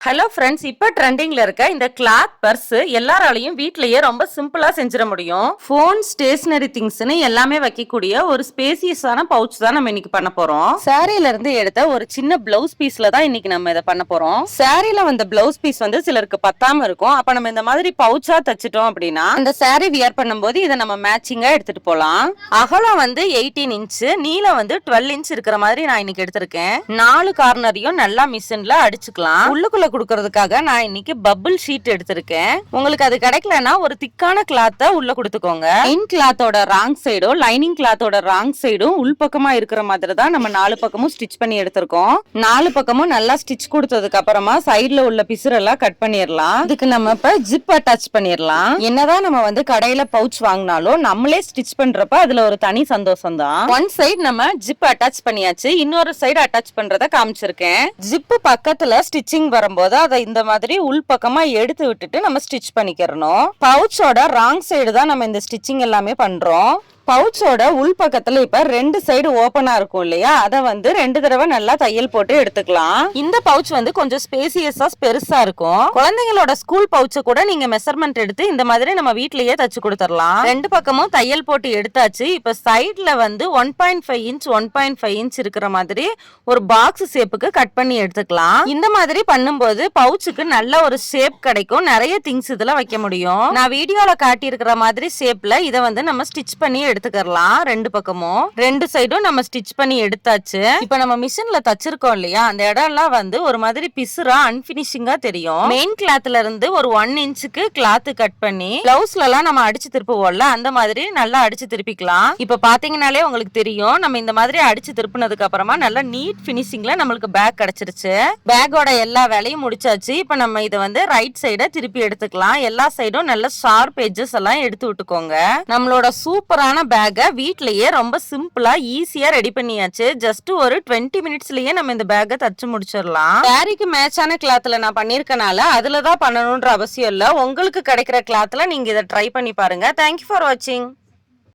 Hello friends, இப்போ ட்ரெண்டிங்ல இருக்க இந்த கிளாத் பர்ஸ் எல்லாராலையும் வீட்லயே ரொம்ப சிம்பிளா செஞ்சிட முடியும். ஃபோன், ஸ்டேஷனரி திங்ஸ்னு எல்லாமே வைக்கக்கூடிய ஒரு ஸ்பேசியஸான பவுச் தான் நம்ம இன்னைக்கு பண்ண போறோம். சாரியில இருந்து எடுத்த ஒரு சின்ன பிளவுஸ் பீஸ்ல தான் இன்னைக்கு நம்ம இதை பண்ண போறோம். சாரியில வந்த பிளவுஸ் பீஸ் வந்து சிலருக்கு பத்தாம இருக்கும். அப்ப நம்ம இந்த மாதிரி பவுச்சா தச்சிட்டோம் அப்படின்னா அந்த சாரி வியர் பண்ணும்போது இதை நம்ம மேட்சிங்கா எடுத்துட்டு போலாம். அகலம் வந்து 18 இன்ச், நீளம் வந்து 12 இன்ச் இருக்கிற மாதிரி நான் இன்னைக்கு எடுத்திருக்கேன். 4 கார்னரையும் நல்லா மிஷின்ல அடிச்சுக்கலாம். உள்ளுக்குள்ள கொடுக்கறதுக்காக நான் இன்னைக்கு பபிள் ஷீட் எடுத்திருக்கேன். உங்களுக்கு அது கிடைக்கலன்னா ஒரு திக்கான கிளாத்த உள்ள கொடுத்துக்கோங்க. இன் கிளாத்தோட ராங் சைடும் லைனிங் கிளாத்தோட ராங் சைடும் உள்பக்கமா இருக்கிற மாதிரி தான் நம்ம 4 பக்கமும் ஸ்டிச் பண்ணி எடுத்திருக்கோம். 4 பக்கமும் நல்லா ஸ்டிச் கொடுத்ததுக்கு அப்புறமா சைடுல உள்ள பிசுரெல்லாம் கட் பண்ணிடலாம். இதுக்கு நம்ம இப்ப ஜிப் அட்டாச் பண்ணிடலாம். என்னதான் நம்ம வந்து கடையில பவுச் வாங்கினாலும் நம்மளே ஸ்டிச் பண்றப்ப அதுல ஒரு தனி சந்தோஷம் தான். ஒன் சைடு நம்ம ஜிப் அட்டாச் பண்ணியாச்சு, இன்னொரு சைடு அட்டாச் பண்றத காமிச்சிருக்கேன். ஜிப் பக்கத்துல ஸ்டிச்சிங் வரும்போது அதை இந்த மாதிரி உள் பக்கமா எடுத்து விட்டுட்டு நம்ம ஸ்டிச் பண்ணிக்கிறணும். பவுச்சோட ராங் சைடு தான் நம்ம இந்த ஸ்டிச்சிங் எல்லாமே பண்றோம். பவுச்சோட உள் பக்கத்துல இப்ப 2 சைடு ஓபனா இருக்கும் இல்லையா, அதை வந்து 2 தடவை நல்லா தையல் போட்டு எடுத்துக்கலாம். இந்த பவுச் வந்து கொஞ்சம் ஸ்பேசியஸா பெருசா இருக்கும். குழந்தைங்களோட ஸ்கூல் பவுச்ச கூட நீங்க மெஷர்மெண்ட் எடுத்து இந்த மாதிரி நம்ம வீட்லயே தச்சு கொடுத்துடலாம். 2 பக்கமும் தையல் போட்டு எடுத்தாச்சு. இப்ப சைட்ல வந்து 1.5 இன்ச் 1.5 இன்ச் இருக்கிற மாதிரி ஒரு பாக்ஸ் ஷேப்புக்கு கட் பண்ணி எடுத்துக்கலாம். இந்த மாதிரி பண்ணும்போது பவுச்சுக்கு நல்ல ஒரு ஷேப் கிடைக்கும். நிறைய திங்ஸ் இதுல வைக்க முடியும். நான் வீடியோல காட்டி இருக்கிற மாதிரி ஷேப்ல இதை வந்து நம்ம ஸ்டிச் பண்ணி எடுத்துக்கலாம். 2 பக்கமும் 2 சைடும் நம்ம ஸ்டிச் பண்ணி எடுத்தாச்சு. இப்ப நம்ம மிஷின்ல தச்சிருக்கோம் இல்லையா, அந்த இடம் எல்லாம் வந்து ஒரு மாதிரி பிசுரா அன்பினிஷிங்கா தெரியும். மெயின் கிளாத்ல இருந்து ஒரு 1 இன்ச்சுக்கு கிளாத் கட் பண்ணி பிளவுஸ்ல எல்லாம் நம்ம அடிச்சு திருப்புவோம்ல, அந்த மாதிரி நல்லா அடிச்சு திருப்பிக்கலாம். இப்ப பாத்தீங்கன்னாலே உங்களுக்கு தெரியும், நம்ம இந்த மாதிரி அடிச்சு திருப்பினதுக்கு அப்புறமா நல்லா நீட் பினிஷிங்ல நம்மளுக்கு பேக் கிடைச்சிருச்சு. பேக்கோட எல்லா வேலையும் முடிச்சாச்சு. இப்ப நம்ம இதை வந்து ரைட் சைட திருப்பி எடுத்துக்கலாம். எல்லா சைடும் நல்ல ஷார்ப் எட்ஜஸ் எல்லாம் எடுத்து விட்டுக்கோங்க. நம்மளோட சூப்பரான பேக்கை வீட்லயே ரொம்ப சிம்பிளா ஈஸியா ரெடி பண்ணியாச்சு. ஜஸ்ட் ஒரு 20 மினிட்ஸ்லயே நம்ம இந்த பேக்கை தச்சு முடிச்சிடலாம். சாரிக்கு மேட்சான கிளாத்ல நான் பண்ணிருக்கனால அதுலதான் பண்ணணும்ன்ற அவசியம் இல்ல. உங்களுக்கு கிடைக்கிற கிளாத்ல நீங்க இதை ட்ரை பண்ணி பாருங்க. தேங்க்யூ ஃபார் வாட்சிங்.